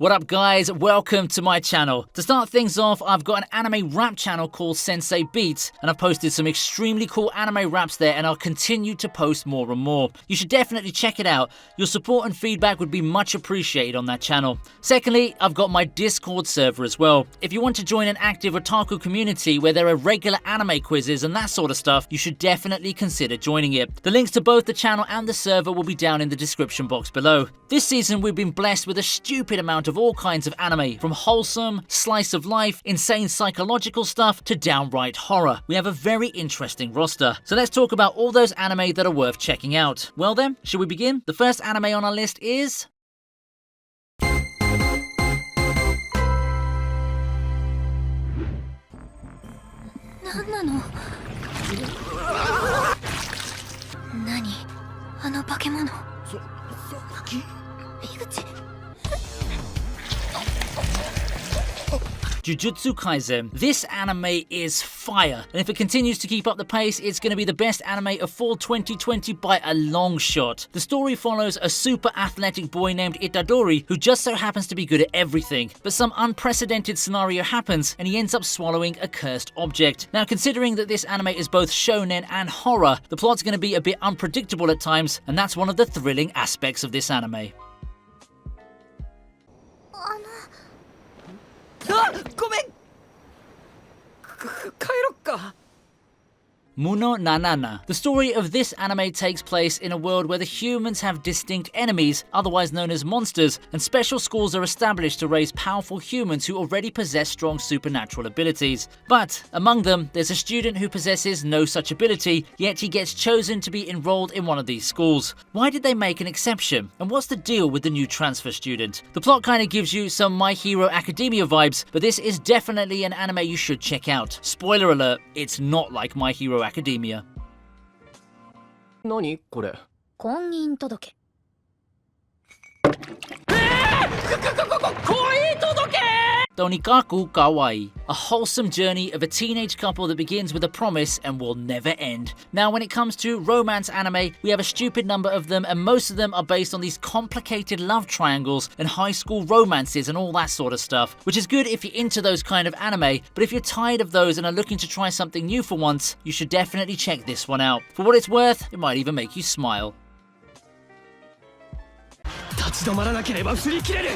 What up guys, welcome to my channel. To start things off, I've got an anime rap channel called Sensei Beats, and I've posted some extremely cool anime raps there, and I'll continue to post more and more. You should definitely check it out. Your support and feedback would be much appreciated on that channel. Secondly, I've got my Discord server as well. If you want to join an active otaku community where there are regular anime quizzes and that sort of stuff, you should definitely consider joining it. The links to both the channel and the server will be down in the description box below. This season we've been blessed with a stupid amount of all kinds of anime, from wholesome, slice of life, insane psychological stuff to downright horror. We have a very interesting roster. So let's talk about all those anime that are worth checking out. Well then, should we begin? The first anime on our list is... 𝐜𝐡𝐚𝐧𝐬𝐭. This anime is fire, and if it continues to keep up the pace, it's going to be the best anime of fall 2020 by a long shot. The story follows a super athletic boy named Itadori who just so happens to be good at everything, but some unprecedented scenario happens and he ends up swallowing a cursed object. Now, considering that this anime is both shonen and horror, the plot's going to be a bit unpredictable at times, and that's one of the thrilling aspects of this anime. ごめん帰ろっか Muno Nanana. The story of this anime takes place in a world where the humans have distinct enemies, otherwise known as monsters, and special schools are established to raise powerful humans who already possess strong supernatural abilities. But among them, there's a student who possesses no such ability, yet he gets chosen to be enrolled in one of these schools. Why did they make an exception? And what's the deal with the new transfer student? The plot kind of gives you some My Hero Academia vibes, but this is definitely an anime you should check out. Spoiler alert, it's not like My Hero Academia. 何これ婚姻届。婚姻届 Tonikaku Kawaii, a wholesome journey of a teenage couple that begins with a promise and will never end. Now, when it comes to romance anime, we have a stupid number of them, and most of them are based on these complicated love triangles and high school romances and all that sort of stuff, which is good if you're into those kind of anime, but if you're tired of those and are looking to try something new for once, you should definitely check this one out. For what it's worth, it might even make you smile. 立ち止まらなければ振り切れる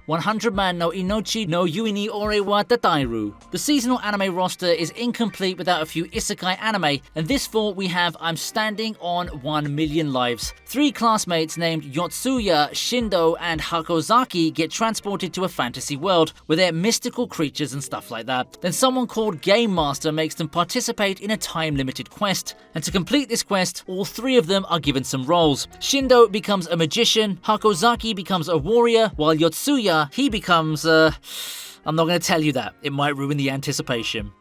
100-man no Inochi no Yui ni Ore wa Tatairu. The seasonal anime roster is incomplete without a few isekai anime, and this fall we have I'm Standing on 1 Million Lives. 3 classmates named Yotsuya, Shindo, and Hakozaki get transported to a fantasy world where they're mystical creatures and stuff like that. Then someone called Game Master makes them participate in a time-limited quest, and to complete this quest, all 3 of them are given some roles. Shindo becomes a magician, Hakozaki becomes a warrior, while Yotsuya, he becomes, I'm not going to tell you that. It might ruin the anticipation.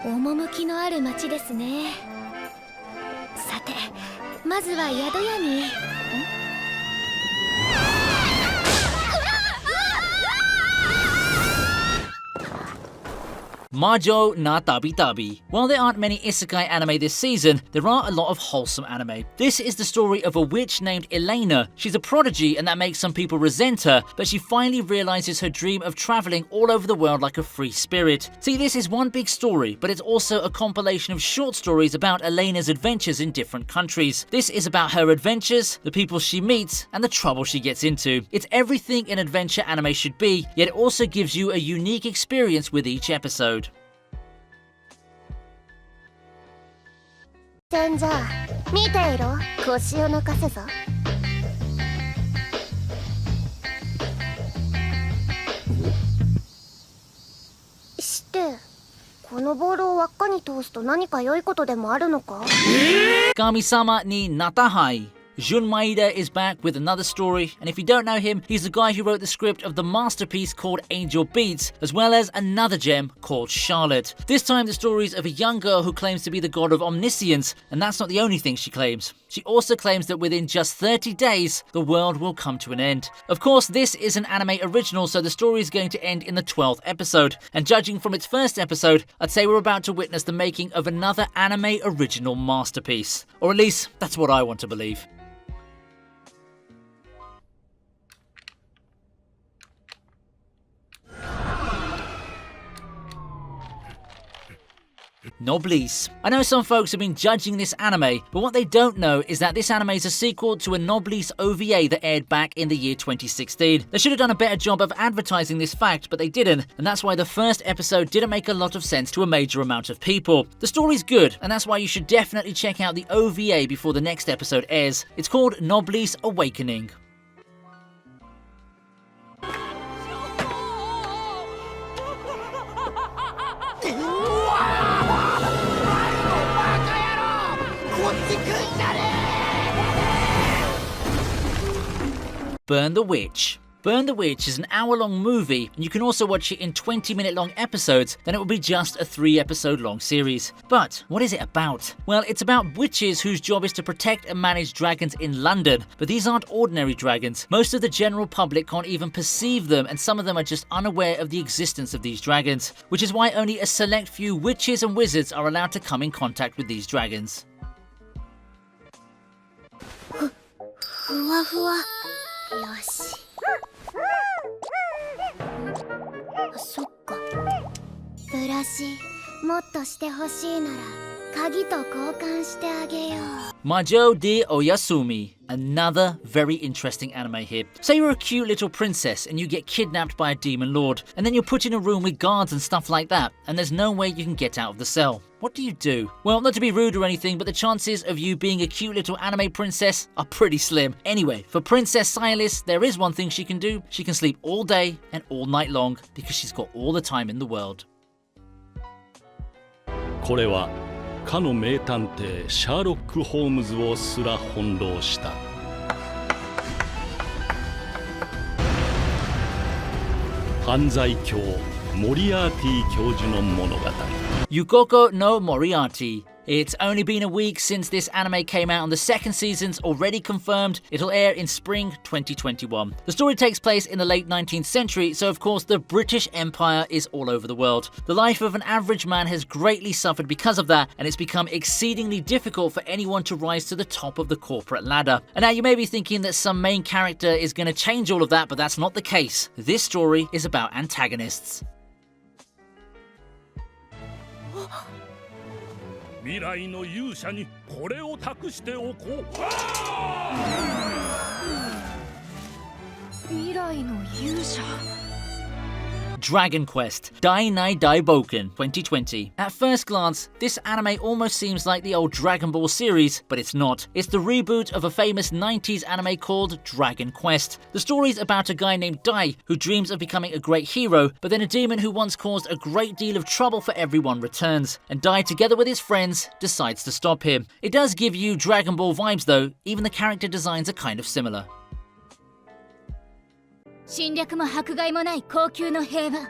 趣のある街ですね。さて、まずは宿屋に。Majo na Tabi Tabi. While there aren't many isekai anime this season, there are a lot of wholesome anime. This is the story of a witch named Elena. She's a prodigy and that makes some people resent her, but she finally realizes her dream of traveling all over the world like a free spirit. See, this is one big story, but it's also a compilation of short stories about Elena's adventures in different countries. This is about her adventures, the people she meets, and the trouble she gets into. It's everything an adventure anime should be, yet it also gives you a unique experience with each episode. センジャー、見ていろ、腰を抜かすぞ。して、このボールを輪っかに通すと何か良いことでもあるのか？ Kami-sama ni Natahai. 𝐒𝐮𝐩𝐸𝐸 is back with another story, and if you don't know him, he's the guy who wrote the script of the masterpiece called 𝐒𝐻𝐴ngel Beats, as well as another gem called Charlotte. This time the story's of a young girl who claims to be the god of omniscience, and that's not the only thing she claims. She also claims that within just 30 days, the world will come to an end. Of course, this is an anime original, so the story is going to end in the 12th episode. And judging from its first episode, I'd say we're about to witness the making of another anime original masterpiece. Or at least, that's what I want to believe. Noblesse. I know some folks have been judging this anime, but what they don't know is that this anime is a sequel to a Noblesse OVA that aired back in the year 2016. They should have done a better job of advertising this fact, but they didn't, and that's why the first episode didn't make a lot of sense to a major amount of people. The story's good, and that's why you should definitely check out the OVA before the next episode airs. It's called Noblesse Awakening. Burn the Witch. Burn the Witch is an hour-long movie, and you can also watch it in 20-minute-long episodes, then it will be just a 3-episode-long series. But what is it about? Well, it's about witches whose job is to protect and manage dragons in London, but these aren't ordinary dragons. Most of the general public can't even perceive them, and some of them are just unaware of the existence of these dragons, which is why only a select few witches and wizards are allowed to come in contact with these dragons. ふわふわ。よし。そっか。ブラシもっとしてほしいなら鍵と交換してあげよう。𝐼𝐻𝐻 de Oyasumi. Another very interesting anime here. Say you're a cute little princess and you get kidnapped by a demon lord, and then you're put in a room with guards and stuff like that, and there's no way you can get out of the cell. What do you do? Well, not to be rude or anything, but the chances of you being a cute little anime princess are pretty slim. Anyway, for Princess 𝐼𝐿is, there is one thing she can do. She can sleep all day and all night long because she's got all the time in the world. これはかの名探偵シャーロック・ホームズをすら翻弄した犯罪狂モリアーティ教授の物語 𝐜𝐻𝐻𝐿 no Moriarty. It's only been a week since this anime came out and the second season's already confirmed. It'll air in spring 2021. The story takes place in the late 19th century, so of course the British Empire is all over the world. The life of an average man has greatly suffered because of that, and it's become exceedingly difficult for anyone to rise to the top of the corporate ladder. And now you may be thinking that some main character is going to change all of that, but that's not the case. This story is about antagonists. 未来の勇者にこれを託しておこう未来の勇者 Dragon Quest 𝐷𝐼𝐼𝐷𝐼𝐵𝐿 2020. At first glance, this anime almost seems like the old Dragon Ball series, but it's not. It's the reboot of a famous 90s anime called Dragon Quest. The story's about a guy named Dai who dreams of becoming a great hero, but then a demon who once caused a great deal of trouble for everyone returns, and Dai, together with his friends, decides to stop him. It does give you Dragon Ball vibes though, even the character designs are kind of similar. 侵略も迫害もない高級の平和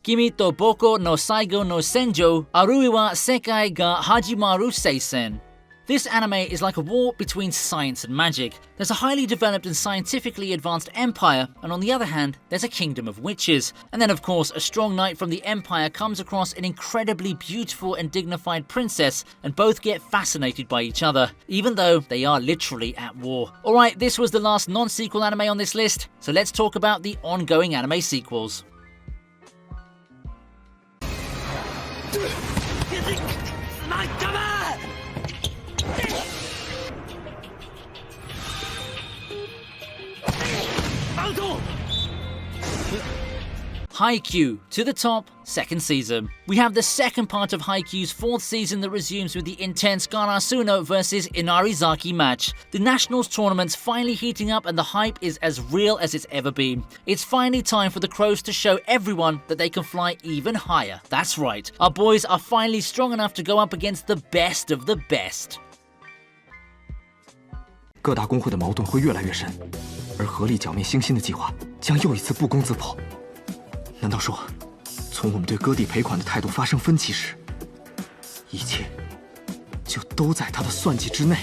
君と僕の最後の戦場、あるいは世界が始まる聖戦. This anime is like a war between science and magic. There's a highly developed and scientifically advanced empire, and on the other hand, there's a kingdom of witches. And then of course, a strong knight from the empire comes across an incredibly beautiful and dignified princess, and both get fascinated by each other, even though they are literally at war. Alright, this was the last non-sequel anime on this list, so let's talk about the ongoing anime sequels. アウト 𝐒𝐡𝐴, To the Top, second season. We have the second part of 𝐒𝐡𝐴's fourth season that resumes with the intense Garasuno versus Inarizaki match. The Nationals tournament's finally heating up and the hype is as real as it's ever been. It's finally time for the Crows to show everyone that they can fly even higher. That's right, our boys are finally strong enough to go up against the best of the best. 各大工会的矛盾会越来越深，而合力剿灭星星的计划将又一次不攻自破。难道说，从我们对割地赔款的态度发生分歧时，一切就都在他的算计之内？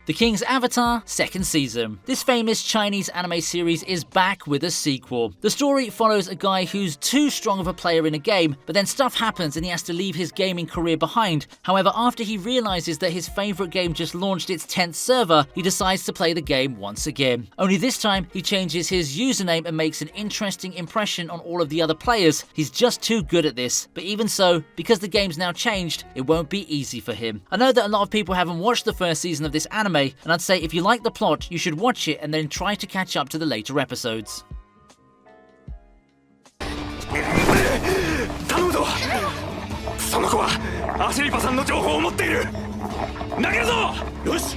The King's Avatar, second season. This famous Chinese anime series is back with a sequel. The story follows a guy who's too strong of a player in a game, but then stuff happens and he has to leave his gaming career behind. However, after he realizes that his favorite game just launched its 10th server, he decides to play the game once again. Only this time, he changes his username and makes an interesting impression on all of the other players. He's just too good at this, but even so, because the game's now changed, it won't be easy for him. I know that a lot of people haven't watched the first season of this anime, and I'd say if you like the plot, you should watch it and then try to catch up to the later episodes. 頼むぞ。その子はアシェリパさんの情報を持っている。投げるぞ。よし。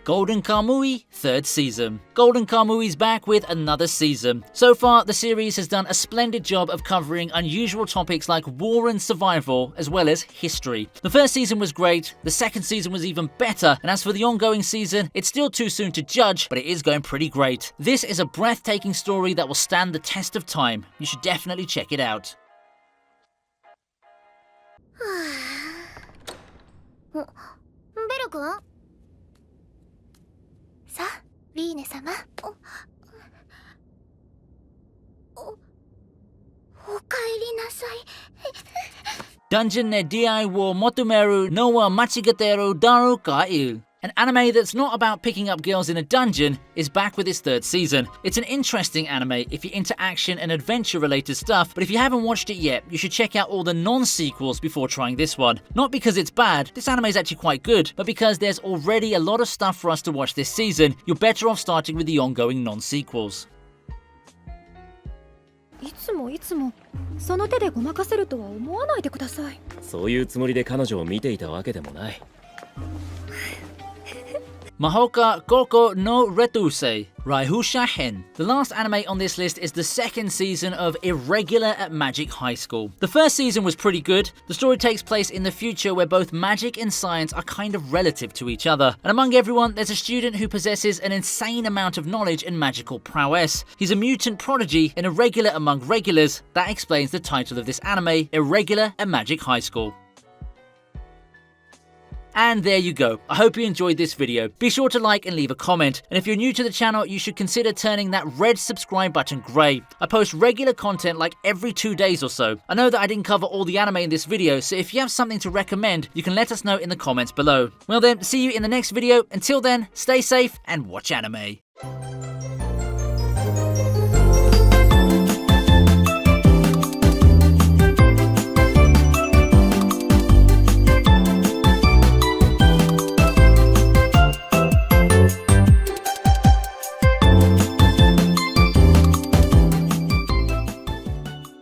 Golden Kamuy, third season. Golden Kamui's back with another season. So far, the series has done a splendid job of covering unusual topics like war and survival, as well as history. The first season was great, the second season was even better, and as for the ongoing season, it's still too soon to judge, but it is going pretty great. This is a breathtaking story that will stand the test of time. You should definitely check it out. ベル君さあ、リーネ様。お帰りなさい。Dungeon ne diai wo motumeru no wa machigateru daru kai. An anime that's not about picking up girls in a dungeon is back with its third season. It's an interesting anime if you're into action and adventure related stuff, but if you haven't watched it yet, you should check out all the non-sequels before trying this one. Not because it's bad, this anime is actually quite good, but because there's already a lot of stuff for us to watch this season, you're better off starting with the ongoing non-sequels. いつもその手でごまかせるとは思わないでください。そういうつもりで彼女を見ていたわけでもない。Mahoka Koko no Retuse, Raihusha Hen. The last anime on this list is the second season of Irregular at Magic High School. The first season was pretty good. The story takes place in the future where both magic and science are kind of relative to each other. And among everyone, there's a student who possesses an insane amount of knowledge and magical prowess. He's a mutant prodigy and irregular among regulars. That explains the title of this anime, Irregular at Magic High School. And there you go. I hope you enjoyed this video. Be sure to like and leave a comment. And if you're new to the channel, you should consider turning that red subscribe button grey. I post regular content like every 2 days or so. I know that I didn't cover all the anime in this video, so if you have something to recommend, you can let us know in the comments below. Well then, see you in the next video. Until then, stay safe and watch anime.